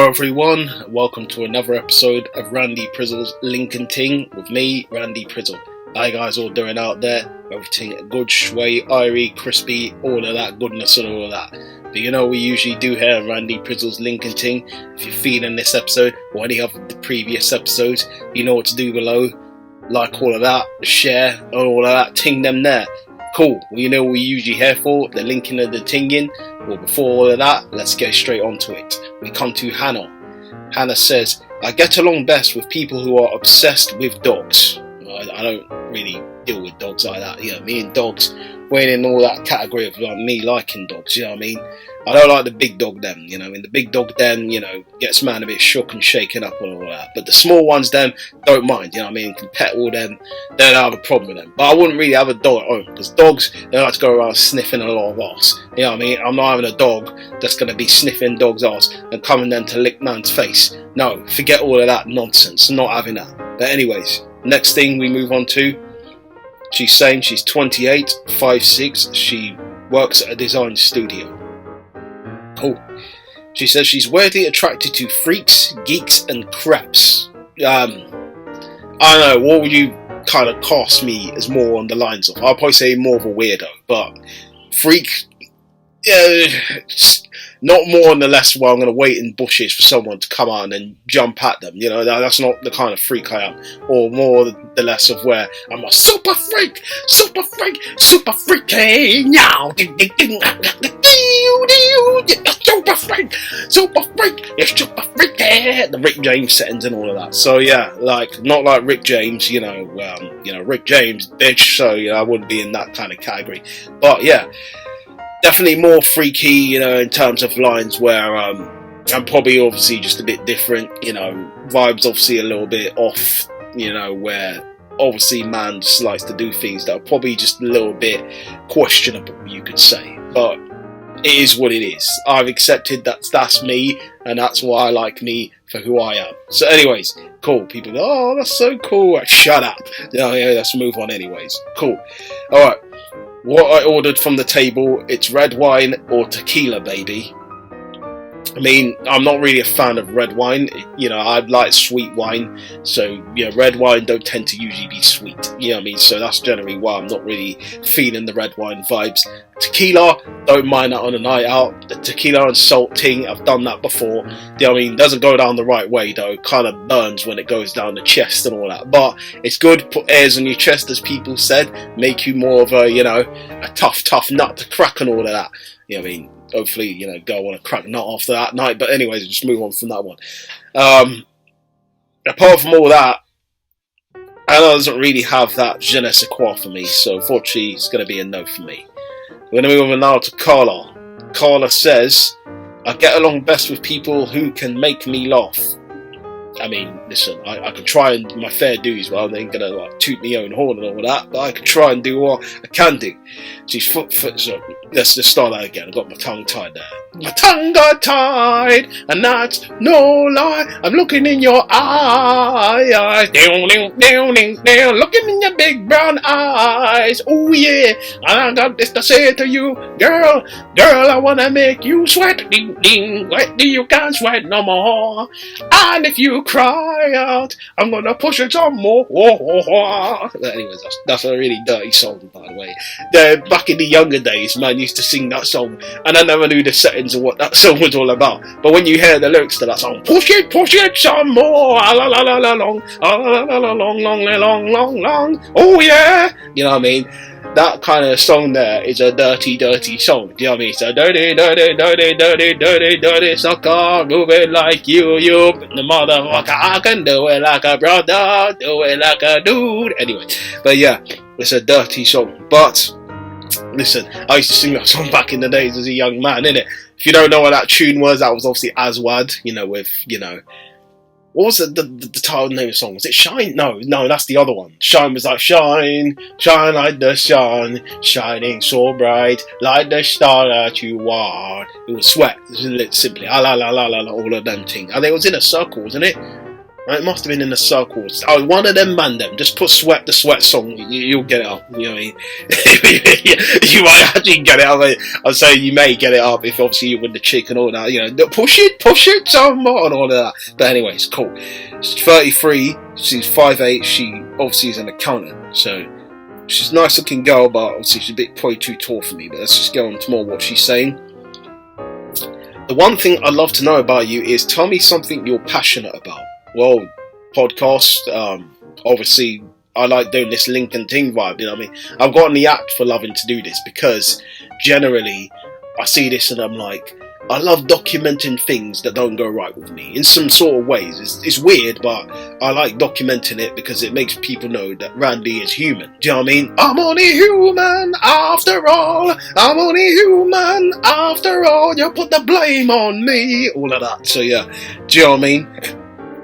Hello everyone, welcome to another episode of Randy Prizzle's Lincoln Ting with me, Randy Prizzle. How you guys all doing out there? Everything good, sway, irie, crispy, all of that goodness and all of that. But you know we usually do here on Randy Prizzle's Lincoln Ting. If you're feeling this episode or any of the previous episodes, you know what to do below. Like all of that, share, all of that, ting them there. Cool, well, you know what we usually here for, the linking and the tinging. Well, before all of that, let's get straight onto it. We come to Hannah. Hannah says, I get along best with people who are obsessed with dogs. I don't really deal with dogs like that. You know, me and dogs, we're in all that category of like me liking dogs, you know what I mean? I don't like the big dog them, you know, I mean, the big dog them, you know, gets man a bit shook and shaken up and all that. But the small ones them, don't mind, you know what I mean? Can pet all them, they don't have a problem with them. But I wouldn't really have a dog at home, because dogs, they like to go around sniffing a lot of arse. You know what I mean? I'm not having a dog that's going to be sniffing dog's arse and coming then to lick man's face. No, forget all of that nonsense, not having that. But anyways, next thing we move on to, she's saying she's 28, 5'6", she works at a design studio. Cool. She says she's weirdly attracted to freaks, geeks, and creps. I don't know, what would you kind of cast me as more on the lines of? I'll probably say more of a weirdo, but freak, not more and the less where I'm going to wait in bushes for someone to come out and then jump at them. You know, that's not the kind of freak I am. Or more the less of where I'm a super freak, super freaky, now, super freak, you're super freaky. The Rick James settings and all of that. So yeah, like not like Rick James, you know, Rick James, bitch. So I wouldn't be in that kind of category. But yeah. Definitely more freaky, you know, in terms of lines where I'm probably obviously just a bit different, you know, vibes obviously a little bit off, you know, where obviously man just likes to do things that are probably just a little bit questionable, you could say. But it is what it is. I've accepted that's me, and that's why I like me for who I am. So anyways, cool. People go, oh, that's so cool. Shut up. Yeah, let's move on anyways. Cool. Alright. What I ordered from the table, it's red wine or tequila, baby. I mean, I'm not really a fan of red wine. You know, I like sweet wine. So, red wine don't tend to usually be sweet. You know what I mean? So that's generally why I'm not really feeling the red wine vibes. Tequila, don't mind that on a night out. The tequila and salt ting, I've done that before. You know what I mean? Doesn't go down the right way though. Kind of burns when it goes down the chest and all that. But it's good. Put airs on your chest, as people said. Make you more of a, a tough nut to crack and all of that. You know what I mean? Hopefully, go on a crack nut after that night. But anyways, just move on from that one. Apart from all that, Anna doesn't really have that je ne sais quoi for me. So unfortunately, it's going to be a no for me. We're going to move on now to Carla. Carla says, I get along best with people who can make me laugh. I mean, listen, I can try and do my fair dues, but I ain't gonna like toot my own horn and all that, but I can try and do what I can do. She's so let's just start that again. I got my tongue tied there. My tongue got tied, and that's no lie. I'm looking in your eyes, looking in your big brown eyes. Oh yeah, and I got this to say to you, girl, I wanna make you sweat, ding ding, wet you can't sweat no more. And if you cry out, I'm gonna push it some more. But anyways, that's a really dirty song, by the way. Back in the younger days, man used to sing that song, and I never knew the settings of what that song was all about. But when you hear the lyrics to that song, push it some more, la la la la long, long, oh yeah, you know what I mean? That kind of song there is a dirty song. Do you know what I mean? It's a dirty sucker, move it like you, the motherfucker. I can do it like a brother, do it like a dude. Anyway, but yeah, it's a dirty song. But listen, I used to sing that song back in the days as a young man, innit? If you don't know what that tune was, that was obviously Aswad, with, what was the title name of the song? Was it Shine? No, that's the other one. Shine was like, shine like the sun, shining so bright, like the star that you are. It was Sweat, simply. La la la la la, all of them things. And it was in a circle, wasn't it? Right, it must have been in the circles. Oh, one of them man them. Just put Sweat the Sweat song. You'll get it up. You know what I mean? You might actually get it up. I'd say you may get it up if obviously you win the chick and all that. You know, push it, some more and all of that. But anyways, cool. She's 33. She's 5'8". She obviously is an accountant. So she's a nice looking girl, but obviously she's probably too tall for me. But let's just go on to more what she's saying. The one thing I'd love to know about you is tell me something you're passionate about. Well, podcast, obviously I like doing this Lincoln Ting vibe, you know what I mean? I've gotten the act for loving to do this because generally I see this and I'm like, I love documenting things that don't go right with me in some sort of ways. It's weird, but I like documenting it because it makes people know that Randy is human. Do you know what I mean? I'm only human after all. I'm only human after all. You put the blame on me. All of that. So yeah, do you know what I mean?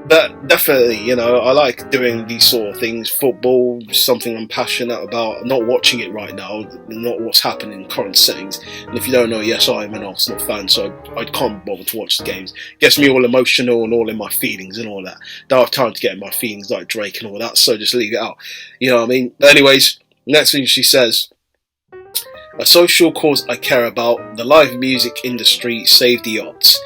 But definitely, you know, I like doing these sort of things. Football is something I'm passionate about. I'm not watching it right now, not what's happening in current settings. And if you don't know, yes, I am an Arsenal fan, so I can't bother to watch the games. Gets me all emotional and all in my feelings and all that. Don't have time to get in my feelings like Drake and all that, so just leave it out. You know what I mean? But anyways, next thing she says, a social cause I care about, the live music industry, save the arts.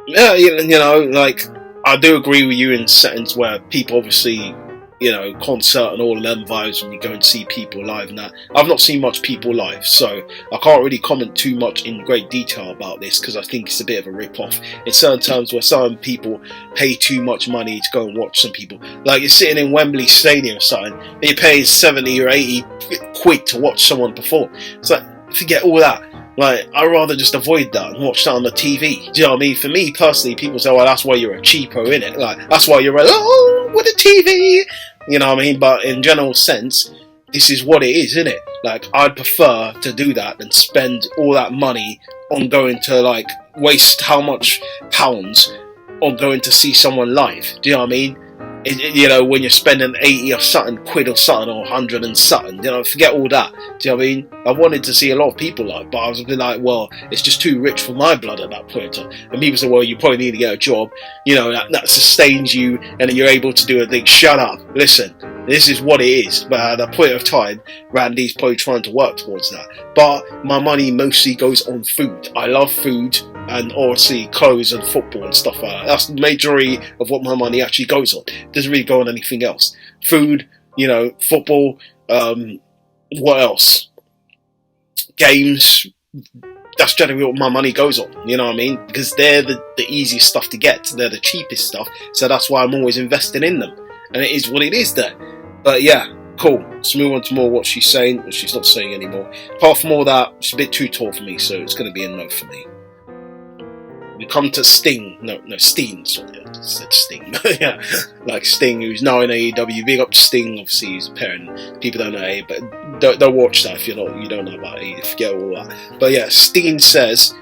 Yeah, you know, like, I do agree with you in settings where people obviously, you know, concert and all of them vibes when you go and see people live and that. I've not seen much people live, so I can't really comment too much in great detail about this because I think it's a bit of a rip-off in certain terms where some people pay too much money to go and watch some people. Like you're sitting in Wembley Stadium or something, and you're paying 70 or 80 quid to watch someone perform. It's like, forget all that. Like, I'd rather just avoid that and watch that on the TV. Do you know what I mean? For me, personally, people say, well, that's why you're a cheapo, innit? Like, that's why you're with a TV. You know what I mean? But in general sense, this is what it is, innit? Like, I'd prefer to do that than spend all that money on going to, like, waste how much pounds on going to see someone live. Do you know what I mean? You know, when you're spending 80 or something quid or something or 100 and something, you know, forget all that. Do you know what I mean? I wanted to see a lot of people live, but I was a bit like, well, it's just too rich for my blood at that point. And people say, well, you probably need to get a job, you know, that sustains you and then you're able to do a thing. Shut up. Listen, this is what it is. But at that point of time, Randy's probably trying to work towards that. But my money mostly goes on food. I love food. And obviously clothes and football and stuff like that. That's the majority of what my money actually goes on. It doesn't really go on anything else. Food, you know, football, what else? Games. That's generally what my money goes on, you know what I mean? Because they're the easiest stuff to get. They're the cheapest stuff. So that's why I'm always investing in them. And it is what it is there. But yeah, cool. Let's move on to more what she's saying. Well, she's not saying anymore. Apart from all that, she's a bit too tall for me, so it's going to be a no for me. We come to Sting. No, Steen. Sorry, I said Sting. Yeah, like Sting, who's now in AEW. Big up to Sting. Obviously, he's a parent. People don't know A, but don't watch that if you don't know about A. Forget all that. But yeah, Steen says,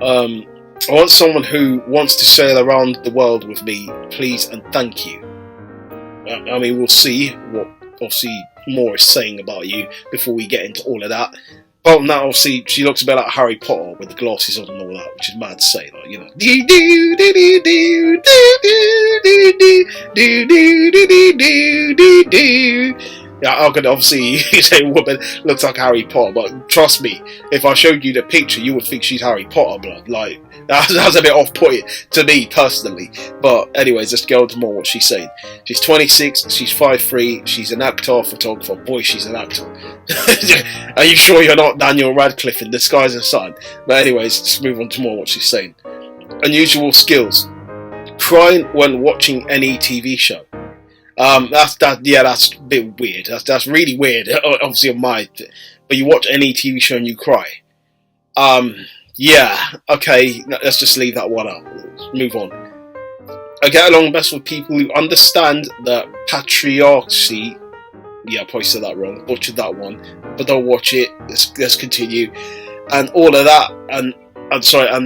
I want someone who wants to sail around the world with me, please and thank you. I mean, we'll see what obviously more is saying about you before we get into all of that. Well, now obviously she looks a bit like Harry Potter with the glasses on and all that, which is mad to say, like, you know. Yeah, I could obviously say woman looks like Harry Potter, but trust me, if I showed you the picture, you would think she's Harry Potter, blood. Like, that's a bit off-putting to me personally. But anyways, let's go on to more what she's saying. She's 26, she's 5'3", she's an actor, photographer. Boy, she's an actor. Are you sure you're not Daniel Radcliffe in Disguise as Son? But anyways, let's move on to more what she's saying. Unusual skills. Crying when watching any TV show. That's a bit weird. That's really weird. Obviously, on my, but you watch any TV show and you cry. Yeah, okay. Let's just leave that one out. Let's move on. I get along best with people who understand that patriarchy. Yeah, I probably said that wrong. Butchered that one, but don't watch it. Let's continue. And all of that, and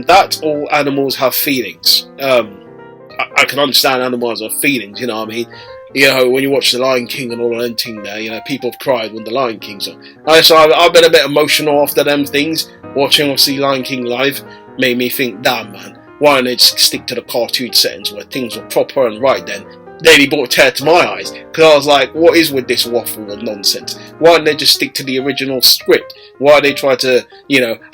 that all animals have feelings. I can understand animals have feelings. You know what I mean? You know, when you watch The Lion King and all of them thing there, you know, people have cried when The Lion King's on. So I've been a bit emotional after them things. Watching, obviously, Lion King live made me think, damn, man, Why don't they just stick to the cartoon settings where things were proper and right then? Nearly brought a tear to my eyes, because I was like, what is with this waffle and nonsense? Why don't they just stick to the original script? Why they try to,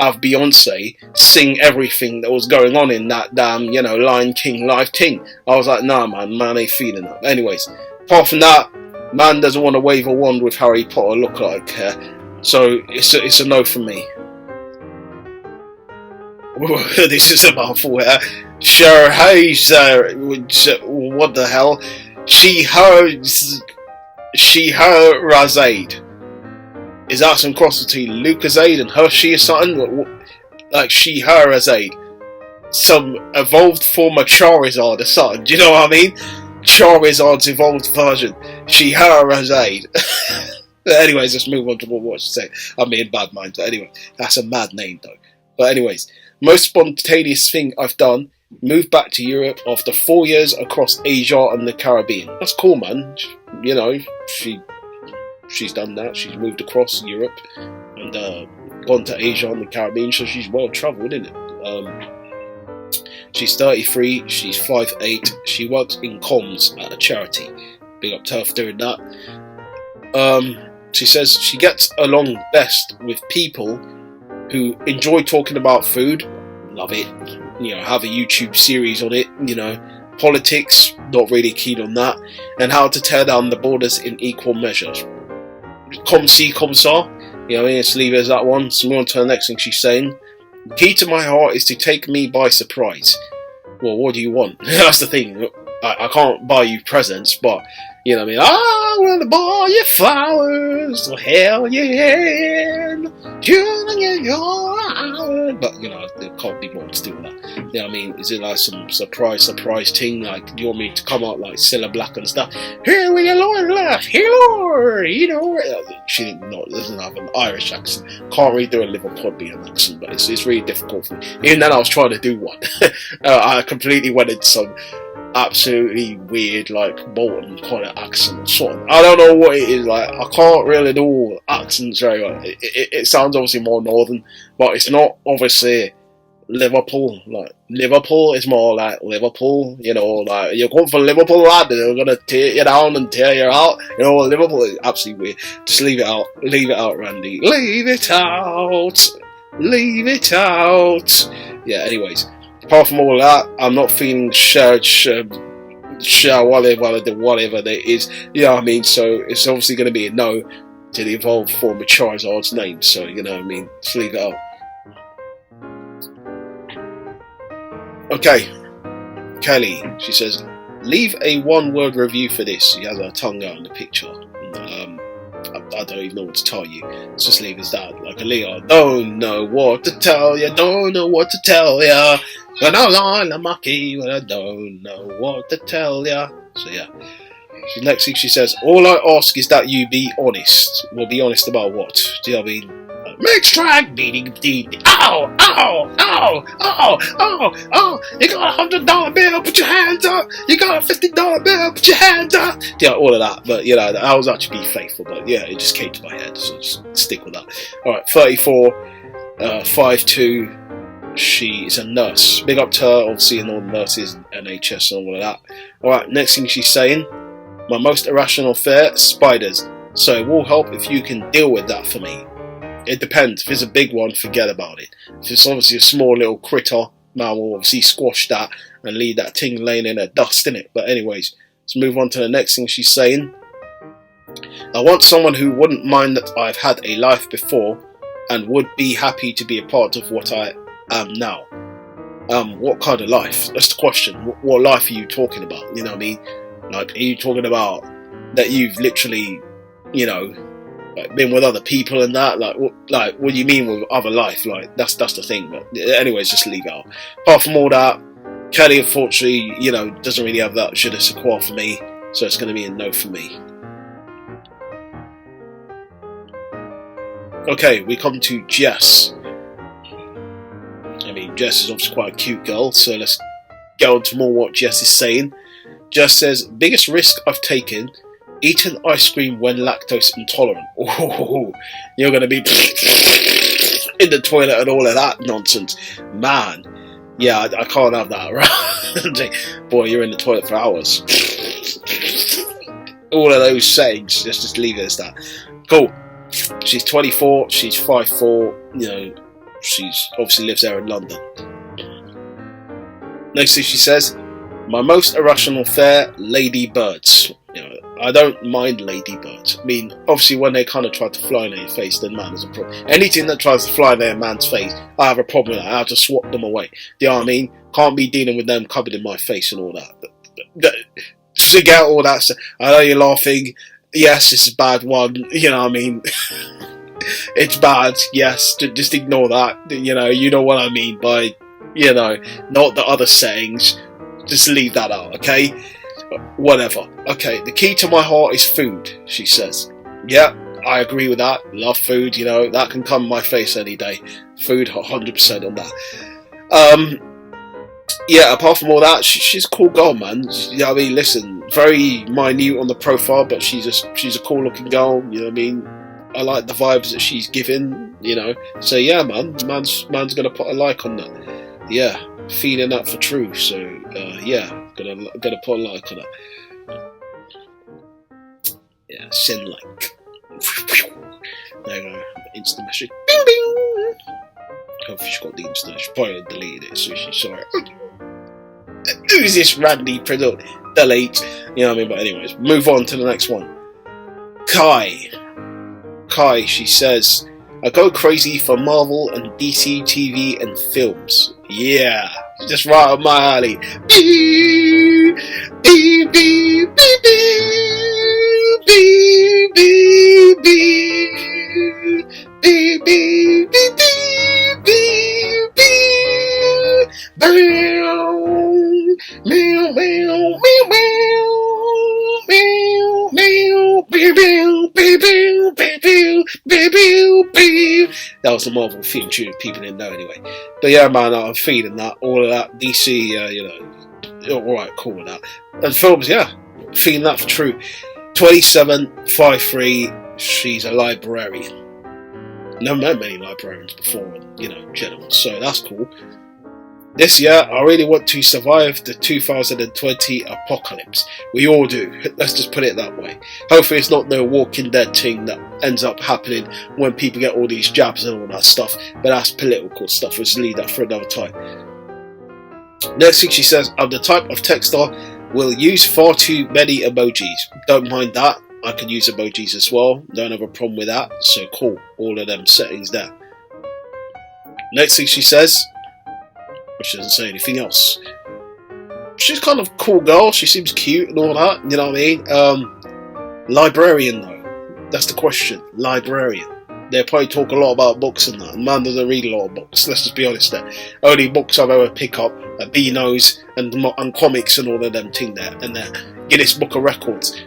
have Beyonce sing everything that was going on in that damn, Lion King live Ting? I was like, nah, man ain't feeling that. Anyways, apart from that, man doesn't want to wave a wand with Harry Potter look like, so it's a no from me. This is a mouthful here. Sure, what the hell? She, her, Razade. Is that some cross between Lucasade and Hershey or something? Like she, her, Razade. Some evolved form of Charizard or something. Do you know what I mean? Charizard's evolved version. She, her, Razade. Anyways, let's move on to what she said. I'm being bad mind. But anyway, that's a mad name though. But anyways, most spontaneous thing I've done, moved back to Europe after 4 years across Asia and the Caribbean. That's cool, man. She's done that. She's moved across Europe and gone to Asia and the Caribbean, so she's well travelled, isn't it? She's 33, she's 5'8", she works in comms at a charity. Big up to her for doing that. She says she gets along best with people who enjoy talking about food, love it, have a YouTube series on it, politics, not really keen on that, and how to tear down the borders in equal measures. Comme si, comme ça, let's leave it as that one. So move on to the next thing she's saying. The key to my heart is to take me by surprise. Well, what do you want? That's the thing. I can't buy you presents, but I will buy you flowers. So hell yeah, but there can't be more to do with that. Is it like some surprise thing? Like, do you want me to come out like Cilla Black and stuff? Here with your Lord left, here Lord, She doesn't have an Irish accent. Can't really do a Liverpudlian accent, but it's really difficult for me. Even then, I was trying to do one. I completely went into some absolutely weird, like Bolton kind of accent or something. I don't know what it is. Like, I can't really do accents very well. It sounds obviously more northern, but it's not obviously Liverpool. Like, Liverpool is more like Liverpool. Like, you come from Liverpool, lad, they're gonna tear you down and tear you out. Liverpool is absolutely weird. Just leave it out. Leave it out, Randy. Leave it out. Leave it out. Yeah. Anyways. Apart from all that, I'm not feeling whatever there is. So it's obviously going to be a no to the evolved form of Charizard's name. So, just leave it out. Okay, Kelly, she says, leave a one-word review for this. She has her tongue out in the picture. I don't even know what to tell you. Let's just leave it as that. Like Aaliyah, don't know what to tell ya, don't know what to tell ya. But I'm on a mucky, but I don't know what to tell ya. So yeah. The next thing she says, all I ask is that you be honest. Well, be honest about what? Do you know what I mean? Mix track, beating, ow, ow, ow, ow, ow, ow. You got $100 bill, put your hands up. You got a $50 bill, put your hands up. Yeah, all of that. But I was actually being faithful. But yeah, it just came to my head, so just stick with that. All right, 34, 5'2". She is a nurse. Big up to her, obviously, and all the nurses, NHS, and all of that. All right, next thing she's saying, my most irrational fear, spiders. So it will help if you can deal with that for me. It depends. If it's a big one, forget about it. If it's obviously a small little critter, man will obviously squash that and leave that thing laying in a dust, innit? But anyways, let's move on to the next thing she's saying. I want someone who wouldn't mind that I've had a life before and would be happy to be a part of what I am now. What kind of life? That's the question. What life are you talking about? You know what I mean? Like, are you talking about that you've literally, like, been with other people and that? Like, what do you mean with other life? Like, that's the thing. But anyways, just leave it out. Apart from all that, Kelly, unfortunately, doesn't really have that je ne sais quoi for me, so it's going to be a no for me. Okay, we come to Jess. Jess is obviously quite a cute girl, so let's go on to more what Jess is saying. Jess says, biggest risk I've taken, eating ice cream when lactose intolerant. Oh, you're going to be in the toilet and all of that nonsense. Man, yeah, I can't have that around. Boy, you're in the toilet for hours. All of those sayings, let's just leave it as that. Cool. She's 24, she's 5'4", you know, she's obviously lives there in London. Next thing she says, my most irrational fear, ladybirds. You know, I don't mind ladybirds. I mean, obviously when they kind of try to fly in your face, then man, there's a problem. Anything that tries to fly in a man's face, I have a problem with that. I have to swat them away. Do you know what I mean? Can't be dealing with them covered in my face and all that. Sig out all that stuff. I know you're laughing. Yes, it's a bad one. You know what I mean? It's bad. Yes, just ignore that. You know what I mean by, you know, not the other sayings. Just leave that out, okay? Whatever. Okay, the key to my heart is food, she says. Yeah, I agree with that. Love food, you know, that can come in my face any day. Food, 100% on that. Yeah, apart from all that, she's a cool girl, man. You know what I mean? Listen, very minute on the profile, but she's a cool looking girl, you know what I mean? I like the vibes that she's giving, you know. So yeah, man, man's gonna put a like on that. Yeah, feeling that for true. So yeah, gonna put a like on that. Yeah, send like. There you go, instant message. Bing bing. Hopefully she's got the instant. She probably deleted it, so she's sorry. Who's this Randy Prizzle? Delete. You know what I mean? But anyways, move on to the next one. Kai, she says, I go crazy for Marvel and DC TV and films. Yeah, just right up my alley. Bee, bee, bee, bee, bee, bee, bee, bee, bee, bee, bee, bee, bee, meow, meow, meow, meow, meow, that was the Marvel theme tune. People didn't know anyway. But yeah, man, I'm feeling that. All of that DC, you know, all right, cool with that. And films, yeah, feeling that for true. 27, 5'3", she's a librarian. Never met many librarians before, you know, gentlemen. So that's cool. This year, I really want to survive the 2020 apocalypse. We all do. Let's just put it that way. Hopefully it's not no Walking Dead thing that ends up happening when people get all these jabs and all that stuff. But that's political stuff. Let's leave that for another time. Next thing she says, I'm the type of texter will use far too many emojis. Don't mind that. I can use emojis as well. Don't have a problem with that. So cool. All of them settings there. Next thing she says, she doesn't say anything else. She's kind of a cool girl. She seems cute and all that. You know what I mean? Librarian though. That's the question. Librarian. They probably talk a lot about books and that. Man doesn't read a lot of books. Let's just be honest there. Only books I've ever picked up are Beano's and comics and all of them things there. And Guinness Book of Records.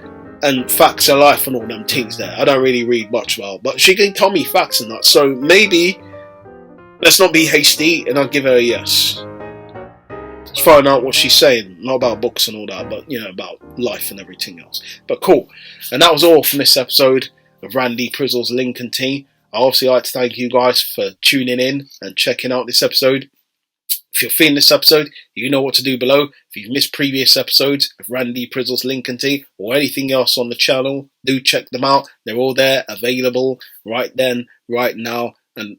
And Facts of Life and all them things there. I don't really read much about. But she can tell me facts and that. So maybe let's not be hasty, and I'll give her a yes. Let's find out what she's saying. Not about books and all that, but, you know, about life and everything else. But cool. And that was all from this episode of Randy Prizzle's Lincoln Ting. I obviously like to thank you guys for tuning in and checking out this episode. If you're feeling this episode, you know what to do below. If you've missed previous episodes of Randy Prizzle's Lincoln Ting or anything else on the channel, do check them out. They're all there, available right then, right now, and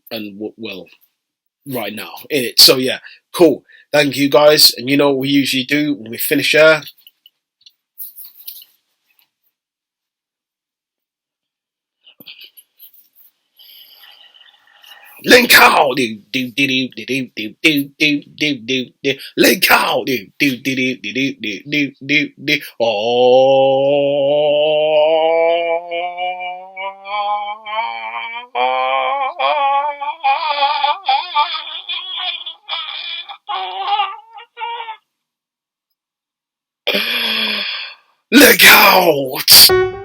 well, right now in it. So yeah, cool. Thank you guys. And you know what we usually do when we finish here? Link out, do do do do do do do do do do do. Link out, do do do do do do do do do. Oh. Look out!